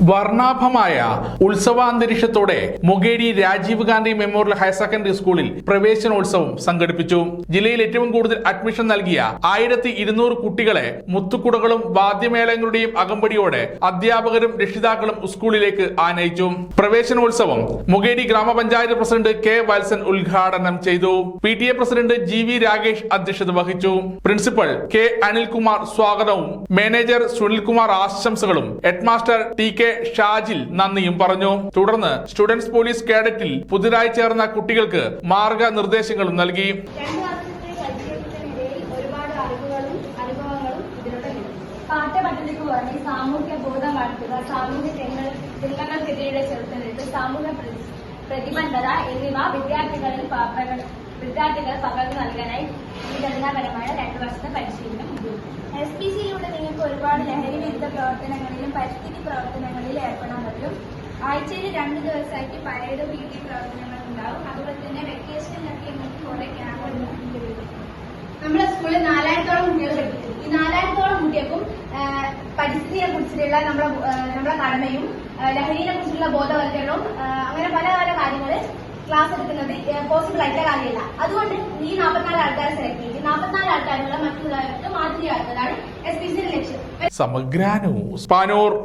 വർണ്ണാഭമായ ഉത്സവാന്തരീക്ഷത്തോടെ Mukeri Rajiv Gandhi memorial higher secondary സ്കൂളിൽ പ്രവേശനോത്സവം സംഘടിപ്പിച്ചു. ജില്ലയിൽ ഏറ്റവും കൂടുതൽ അഡ്മിഷൻ നൽകിയ 1200 കുട്ടികളെ മുത്തുക്കുടകളും വാദ്യമേളങ്ങളുടെയും അകമ്പടിയോടെ അധ്യാപകരും രക്ഷിതാക്കളും സ്കൂളിലേക്ക് ആനയിച്ചു. പ്രവേശനോത്സവം മുകേരി ഗ്രാമപഞ്ചായത്ത് പ്രസിഡന്റ് കെ വത്സൻ ഉദ്ഘാടനം ചെയ്തു. PTA പ്രസിഡന്റ് GV രാകേഷ് അധ്യക്ഷത വഹിച്ചു. പ്രിൻസിപ്പൽ കെ അനിൽകുമാർ സ്വാഗതവും മാനേജർ സുനിൽകുമാർ ആശംസകളും ഹെഡ്മാസ്റ്റർ TK ഷാജിൽ നന്ദിയും പറഞ്ഞു. തുടർന്ന് സ്റ്റുഡൻസ് പോലീസ് കേഡറ്റിൽ പുതുതായി ചേർന്ന കുട്ടികൾക്ക് മാർഗനിർദ്ദേശങ്ങളും നൽകി. പാഠ്യപദ്ധതിക്ക് പുറമെ സാമൂഹ്യ ബോധം വളർത്തുക, സാമൂഹ്യ തിന്മകൾക്കെതിരെ ചെറുത്തുനിൽപ്പ്, സാമൂഹ്യ പ്രതിബദ്ധത എന്നിവ വിദ്യാർത്ഥികൾ പകർന്നു നൽകാനായി ഈ ഘടനാപരമായ 2 വർഷത്തെ പരിശീലനം. SPCയിലൂടെ നിങ്ങൾക്ക് ഒരുപാട് ലഹരി വിരുദ്ധ പ്രവർത്തനങ്ങളിലും പരിസ്ഥിതി പ്രവർത്തനങ്ങളിലും ഏർപ്പെടാൻ പറ്റും. ആഴ്ചയിൽ 2 ദിവസമായിട്ട് പരേഡ് PT പ്രവർത്തനങ്ങൾ ഉണ്ടാവും. അതുപോലെ തന്നെ വെക്കേഷനിലൊക്കെ നിങ്ങൾക്ക് കുറെ ക്യാമ്പുകൾ. നമ്മുടെ സ്കൂളിൽ 4000-ഓളം കുട്ടികൾ പഠിക്കും. ഈ 4000-ഓളം കുട്ടികൾക്കും പരിസ്ഥിതിയെ കുറിച്ചിട്ടുള്ള നമ്മുടെ കടമയും ലഹരിയെ കുറിച്ചുള്ള ബോധവൽക്കരണവും അങ്ങനെ പല പല കാര്യങ്ങൾ ക്ലാസ് എടുക്കുന്നത് പോസിബിൾ ആയിട്ടുള്ള കാര്യമല്ല. അതുകൊണ്ട് ഈ 44 ആൾക്കാരെ സെലക്ട് ചെയ്ത് 44 ആൾക്കാരുള്ള മറ്റുള്ളവർക്ക് മാതൃകയാക്കുന്നതാണ് SPCയുടെ ലക്ഷ്യം. സമഗ്ര ന്യൂസ് പാനൂർ.